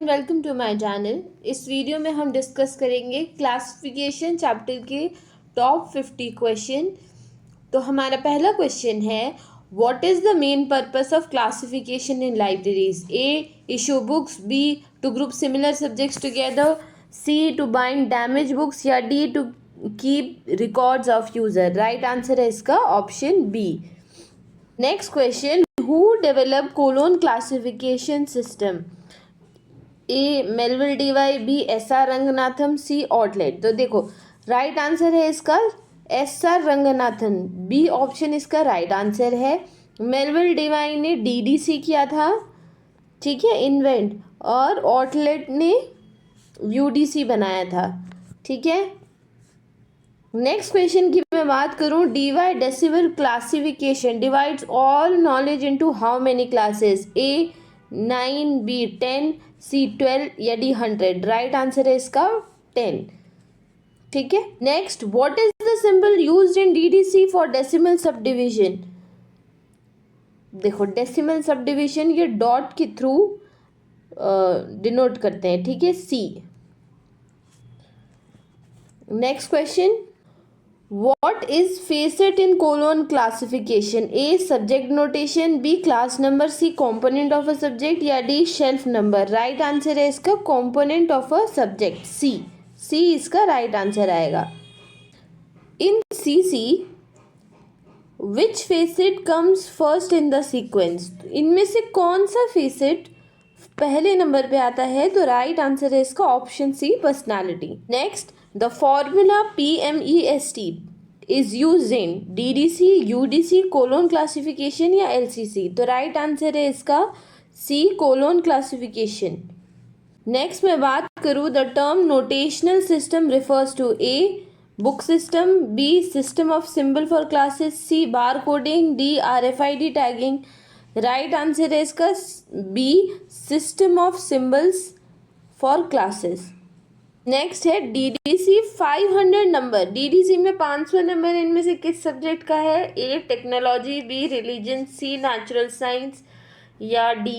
Welcome to my channel. इस video में हम डिस्कस करेंगे क्लासिफिकेशन चैप्टर के टॉप 50 क्वेश्चन। तो हमारा पहला क्वेश्चन है, what is the main purpose of classification in libraries? A, issue books, B, to group similar subjects together, C, to bind damage books, या D, to keep records of user. Right answer है इसका option B. Next question, who develop colon classification system? A, Melvil Dewey, B, S R Ranganathan, C, Otlet. तो देखो right answer है इसका S R Ranganathan, B option इसका right answer है। Melvil Dewey ने DDC किया था, ठीक है, इन्वेंट, और ऑटलेट ने यूडीसी बनाया था, ठीक है। नेक्स्ट क्वेश्चन की मैं बात करूं, Dewey decimal classification divides all knowledge into how many classes? A 9, B 10, C 12, या डी 100। राइट आंसर है इसका 10, ठीक है। Next, what is the symbol used in DDC for decimal subdivision? देखो डेसिमल सब डिविजन ये dot के through denote करते हैं, ठीक है, C. Next question, What is facet in colon classification? A, subject notation, B, class number, C, component of a subject, या D, shelf number। Right answer है इसका component of a subject, C इसका right answer आएगा। In CC, which facet comes first in the sequence? इनमें से कौन सा facet पहले नंबर पे आता है? तो राइट आंसर है इसका option C, personality. Next, the formula PMEST is used in DDC, UDC, colon classification, या LCC। तो राइट आंसर है इसका सी, कोलोन क्लासिफिकेशन। नेक्स्ट मैं बात करूँ, the term notational system refers to A, book system, B, system of symbol for classes, C, bar coding, D, RFID tagging. Right answer है इसका B, system of symbols for classes. Next है DDC 500 number. DDC में 500 number इनमें से किस subject का है? A, technology, B, religion, C, natural science, या डी,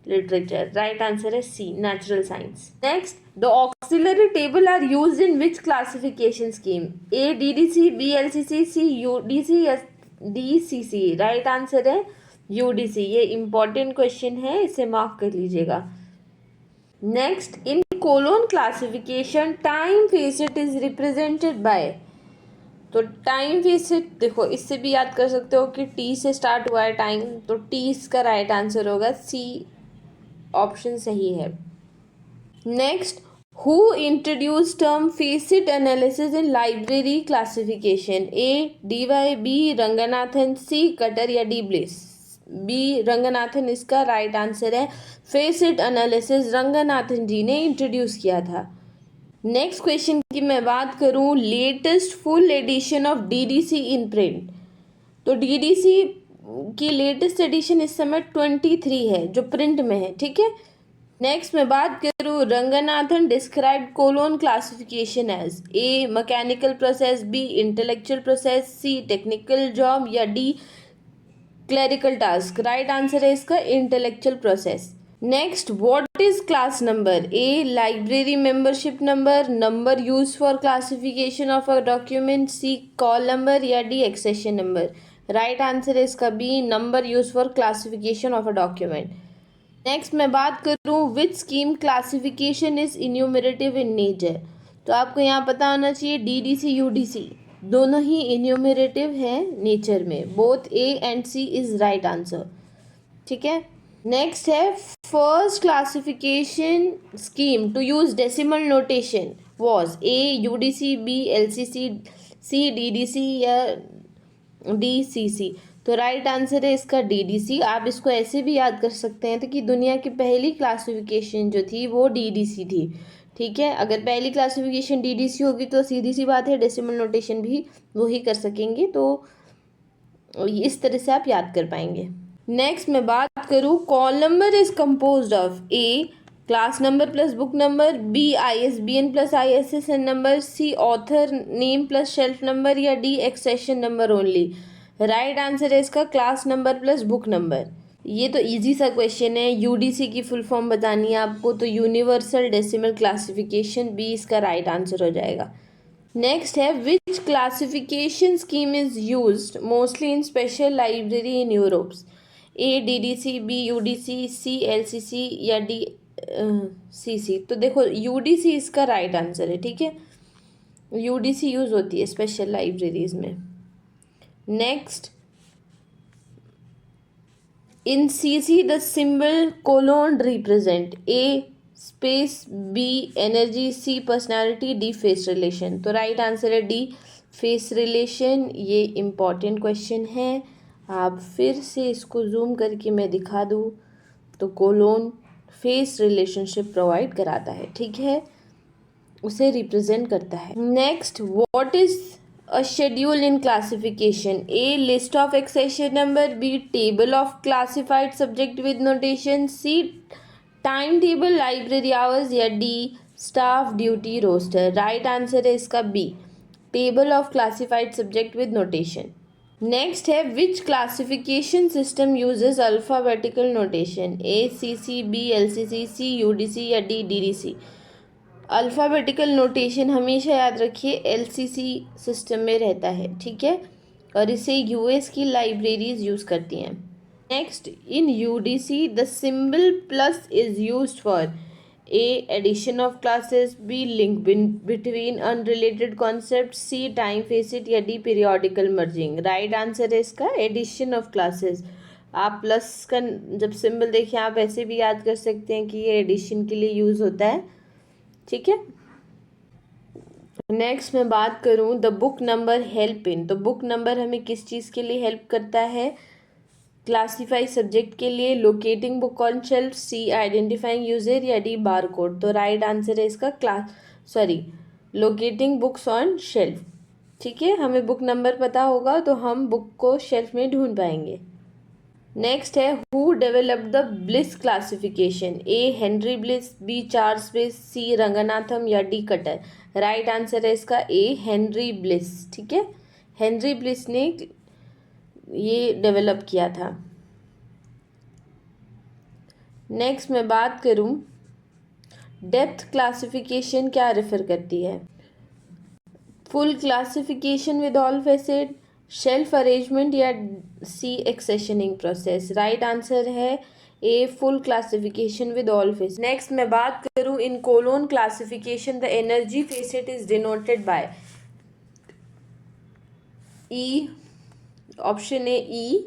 लिटरेचर। राइट आंसर है C, natural science. Next, the auxiliary table are used in which classification scheme? A, DDC, B, LCC, C, UDC, या D, CC. Right answer है UDC. ये important question है, इसे mark कर लीजिएगा। Next, in colon classification time facet is represented by. तो time facet देखो इससे भी याद कर सकते हो कि टी से स्टार्ट हुआ है टाइम, तो टी इसका राइट आंसर होगा, सी ऑप्शन सही है। Next, who introduce term facet analysis in library classification? A, Dewey, B, Ranganathan, C, Cutter, या डी, ब्लेस। बी, रंगनाथन इसका राइट आंसर है। फेसेट एनालिसिस रंगनाथन जी ने इंट्रोड्यूस किया था। नेक्स्ट क्वेश्चन की मैं बात करूं, latest full edition of DDC in print. तो डीडीसी की लेटेस्ट एडिशन इस समय 23 है जो प्रिंट में है, ठीक है। नेक्स्ट मैं बात करूं, Ranganathan describe colon classification as A, mechanical process, B, intellectual process, C, technical job, या D, clerical task. Right answer है इसका intellectual process. Next, what is class number? A, library membership number, number use for classification of a document, C, call number, या D, accession number. Right answer है इसका B, number use for classification of a document. Next मैं बात करूँ, which scheme classification is enumerative in nature? तो आपको यहाँ पता होना चाहिए DDC, UDC दोनों ही इन्यूमरेटिव है नेचर में, both A and C is right answer, ठीक है। नेक्स्ट है, first classification scheme to use decimal notation was A, UDC, B, LCC, C, DDC, D DCC। तो राइट आंसर है इसका DDC। आप इसको ऐसे भी याद कर सकते हैं तो कि दुनिया की पहली क्लासिफिकेशन जो थी वो DDC थी, ठीक है। अगर पहली क्लासिफिकेशन DDC होगी तो सीधी सी बात है डेसिमल नोटेशन भी वही कर सकेंगे, तो इस तरह से आप याद कर पाएंगे। नेक्स्ट मैं बात करूँ, call number is composed of A, class number plus book number, B, ISBN plus ISSN number, C, author name plus shelf number, या D, accession number only. Right answer है इसका class number plus book number. ये तो easy सा question है। UDC की full form बतानी है आपको, तो यूनिवर्सल डेसिमल क्लासिफिकेशन, बी इसका राइट आंसर हो जाएगा। नेक्स्ट है, which classification scheme is used mostly in special library in Europes? A DDC, B UDC, C LCC या डी सीसी। तो देखो यूडीसी इसका राइट आंसर है, ठीक है। यूडीसी यूज होती है स्पेशल लाइब्रेरीज में। Next, in CC the symbol colon represent? A space, B energy, C personality, D phase relation. तो राइट आंसर है डी फेस रिलेशन। ये इम्पॉर्टेंट क्वेश्चन है। आप फिर से इसको जूम करके मैं दिखा दूँ तो कोलोन फेस रिलेशनशिप प्रोवाइड कराता है, ठीक है, उसे रिप्रेजेंट करता है। Next, what is a schedule in classification? A list of accession number, B table of classified subject with notation, C time table library hours या D staff duty roster. Right answer है इसका B, table of classified subject with notation. Next है, which classification system uses alphabetical notation? A CC, B LCC, C UDC या D DDC. Alphabetical notation हमेशा याद रखिए LCC system में रहता है, ठीक है, और इसे यूएस की लाइब्रेरीज यूज़ करती हैं। Next, in UDC the symbol plus is used for? A addition of classes, B link between unrelated concept, C time facet या D periodical merging. Right answer है इसका एडिशन ऑफ क्लासेस। आप plus का जब symbol देखें आप ऐसे भी याद कर सकते हैं कि ये एडिशन के लिए यूज़ होता है, ठीक है। नेक्स्ट मैं बात करूं the book number help in, तो बुक नंबर हमें किस चीज़ के लिए हेल्प करता है? क्लासीफाई सब्जेक्ट के लिए, locating book on shelf, C identifying user या डी बार कोड। तो राइट आंसर है इसका लोकेटिंग बुक्स ऑन शेल्फ, ठीक है। हमें बुक नंबर पता होगा तो हम बुक को शेल्फ में ढूंढ पाएंगे। नेक्स्ट है, who developed the Bliss classification? A Henry Bliss, B Charles Bliss, C Ranganathan या डी कटर। राइट आंसर है इसका ए हेनरी ब्लिस, ठीक है। हेनरी ब्लिस ने ये डेवलप किया था। नेक्स्ट मैं बात करूं डेप्थ क्लासिफिकेशन क्या रेफर करती है? Full classification with all facet, shelf arrangement या C accessioning process. Right answer है A full classification with all facet. Next मैं बात करूं in colon classification the energy facet is denoted by? E, option A E,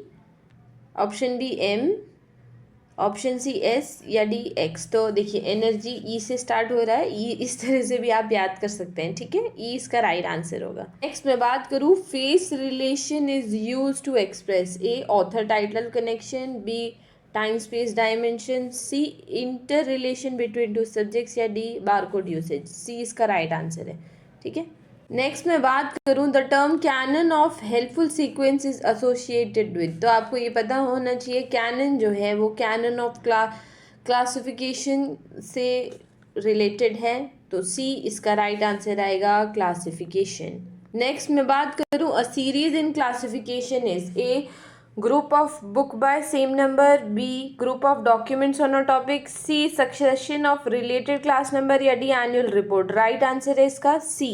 option B M, option C S या D X. तो देखिए energy E से start हो रहा है, ई इस तरह से भी आप याद कर सकते हैं, ठीक है। ई इसका राइट आंसर होगा। नेक्स्ट मैं बात करूँ phase relation is use to express? A author title connection, B time space dimension, C inter relation between two subjects या डी बारकोड यूसेज। सी इसका राइट आंसर है, ठीक है। नेक्स्ट मैं बात करूं the term canon of helpful sequence is associated with? तो आपको ये पता होना चाहिए कैनन जो है वो कैनन ऑफ क्लासिफिकेशन से रिलेटेड है, तो सी इसका राइट आंसर आएगा क्लासिफिकेशन। नेक्स्ट मैं बात करूं a series in classification is? A group of book by same number, B group of documents on a topic, C succession of related class number या D annual report. Right answer है इसका C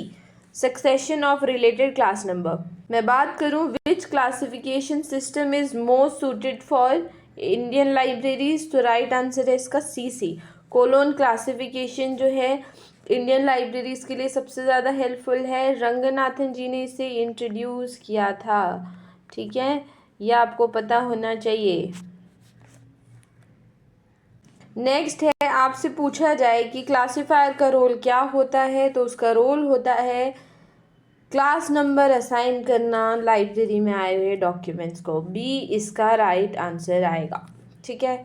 succession of related class number. मैं बात करूं which classification system is most suited for Indian libraries? तो right answer है इसका C colon classification जो है इंडियन लाइब्रेरीज के लिए सबसे ज़्यादा हेल्पफुल है। रंगनाथन जी ने इसे इंट्रोड्यूस किया था, ठीक है, यह आपको पता होना चाहिए। नेक्स्ट है, आपसे पूछा जाए कि क्लासिफायर का रोल क्या होता है, तो उसका रोल होता है क्लास नंबर असाइन करना लाइब्रेरी में आए हुए डॉक्यूमेंट्स को। बी इसका राइट आंसर आएगा, ठीक है।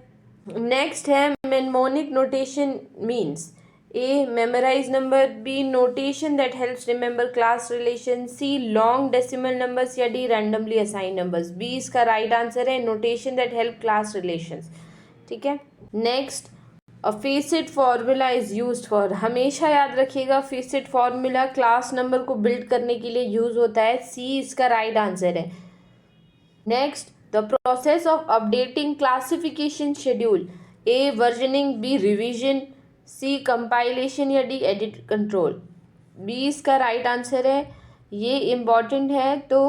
नेक्स्ट है mnemonic notation means? A memorize number, B notation that helps remember class relation, C long decimal numbers या D randomly assign numbers. B इसका राइट आंसर है notation that help class relations, ठीक है। Next, a facet formula is used for? हमेशा याद रखिएगा facet formula class number को build करने के लिए यूज होता है। सी इसका राइट आंसर है। Next, the process of updating classification schedule, A versioning, B revision, C compilation या डी एडिट कंट्रोल। बी इसका राइट आंसर है, ये इम्पॉर्टेंट है। तो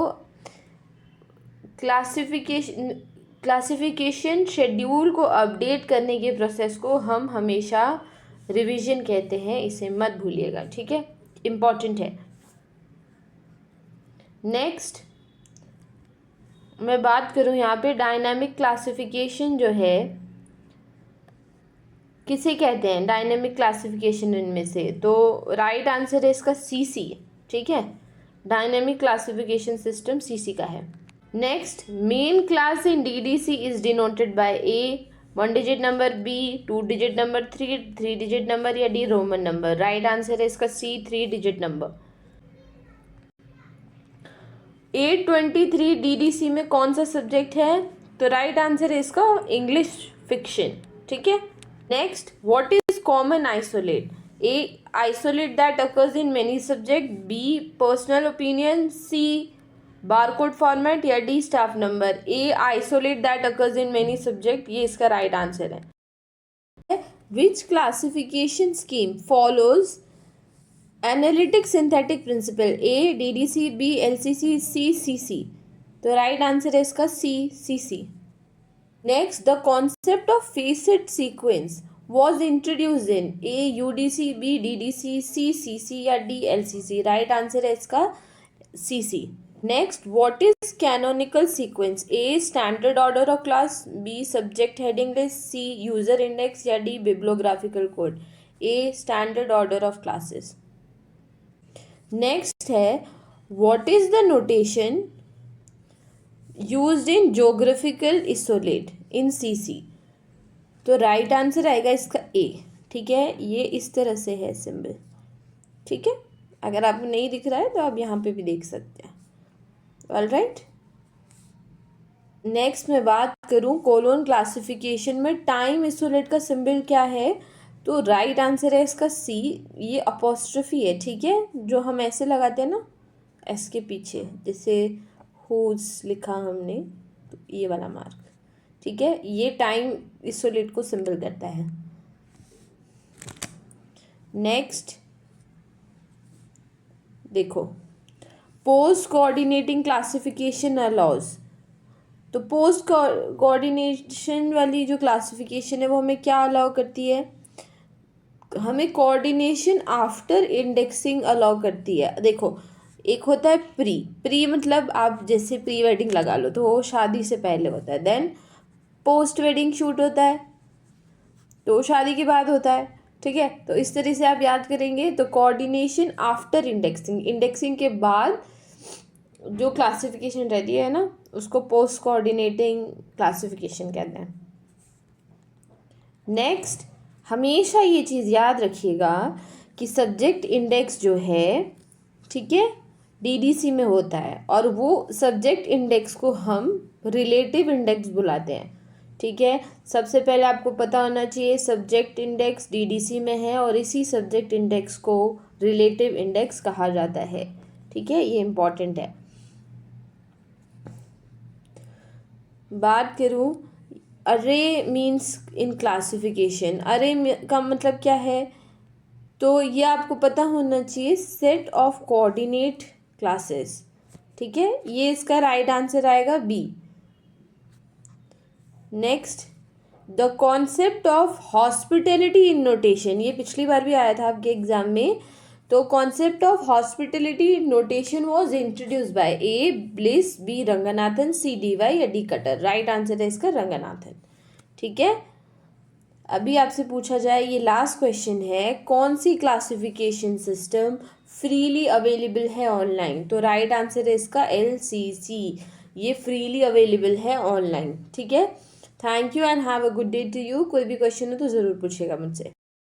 क्लासिफिकेशन शेड्यूल को अपडेट करने के प्रोसेस को हम हमेशा रिवीजन कहते हैं, इसे मत भूलिएगा, ठीक है, इम्पॉर्टेंट है। नेक्स्ट मैं बात करूं यहाँ पे डायनामिक क्लासिफिकेशन जो है किसे कहते हैं, डायनामिक क्लासिफिकेशन इनमें से, तो राइट आंसर है इसका सीसी, ठीक है, डायनामिक क्लासिफिकेशन सिस्टम सीसी का है। Next, main class in DDC is denoted by A 1 digit number, B 2 digit number, 3 digit number या D Roman number. Right answer है इसका सी 3 डिजिट नंबर। 823 डीडीसी में कौन सा सब्जेक्ट है, तो राइट आंसर है इसका इंग्लिश फिक्शन, ठीक है। Next, what is common isolate, A isolate that occurs in many subject, B personal opinion, C barcode format या D staff number. A isolate that occurs in many subject, ये इसका right answer है। Which classification scheme follows analytic synthetic principle, A DDC, B LCC, C CC. तो right answer है इसका C CC. Next, the concept of facet sequence was introduced in A UDC, B DDC, C CC या D LCC। Right answer है इसका CC। Next, what is canonical sequence, A standard order of class, B subject heading list, C user index या D bibliographical code. A standard order of classes. Next है, what is the notation used in geographical isolate in CC. तो right answer आएगा इसका ए, ठीक है, ये इस तरह से है सिंबल, ठीक है, अगर आपको नहीं दिख रहा है तो आप यहाँ पे भी देख सकते हैं। ऑलराइट, नेक्स्ट मैं बात करूँ कोलोन क्लासिफिकेशन में टाइम इसोलेट का सिंबल क्या है, तो राइट आंसर है इसका सी, ये अपोस्ट्रोफी है, ठीक है, जो हम ऐसे लगाते हैं ना एस के पीछे, जैसे हुज लिखा हमने, तो ये वाला मार्क, ठीक है, ये टाइम इसोलेट को सिंबल करता है। नेक्स्ट देखो, पोस्ट कोऑर्डिनेटिंग क्लासिफिकेशन अलाउज, तो पोस्ट कोऑर्डिनेशन वाली जो क्लासिफिकेशन है वो हमें क्या अलाउ करती है, हमें कोऑर्डिनेशन आफ्टर इंडेक्सिंग अलाउ करती है। देखो, एक होता है प्री मतलब आप जैसे प्री वेडिंग लगा लो तो वो शादी से पहले होता है, देन पोस्ट वेडिंग शूट होता है तो शादी के बाद होता है, ठीक है, तो इस तरह से आप याद करेंगे। तो कोऑर्डिनेशन आफ्टर इंडेक्सिंग, इंडेक्सिंग के बाद जो क्लासिफिकेशन रहती है ना उसको पोस्ट कोऑर्डिनेटिंग क्लासिफिकेशन कहते हैं। नेक्स्ट, हमेशा ये चीज़ याद रखिएगा कि सब्जेक्ट इंडेक्स जो है, ठीक है, डीडीसी में होता है और वो सब्जेक्ट इंडेक्स को हम रिलेटिव इंडेक्स बुलाते हैं, ठीक है। सबसे पहले आपको पता होना चाहिए सब्जेक्ट इंडेक्स डीडीसी में है और इसी सब्जेक्ट इंडेक्स को रिलेटिव इंडेक्स कहा जाता है, ठीक है, ये इम्पॉर्टेंट है। बात करूँ अरे मीन्स इन क्लासिफिकेशन, अरे का मतलब क्या है, तो ये आपको पता होना चाहिए सेट ऑफ कोऑर्डिनेट क्लासेस, ठीक है, ये इसका राइट आंसर आएगा B. Next, the concept of hospitality in notation, ये पिछली बार भी आया था आपके एग्जाम में, तो concept of hospitality in notation was introduced by A Bliss, B Ranganathan, C Dewey या डी कटर। राइट आंसर है इसका रंगनाथन, ठीक है। अभी आपसे पूछा जाए, ये लास्ट क्वेश्चन है, कौन सी क्लासिफिकेशन सिस्टम फ्रीली अवेलेबल है ऑनलाइन, तो राइट आंसर है इसका LCC, ये फ्रीली अवेलेबल है ऑनलाइन, ठीक है। Thank you and have a good day to you. कोई भी क्वेश्चन हो तो ज़रूर पूछिएगा मुझसे।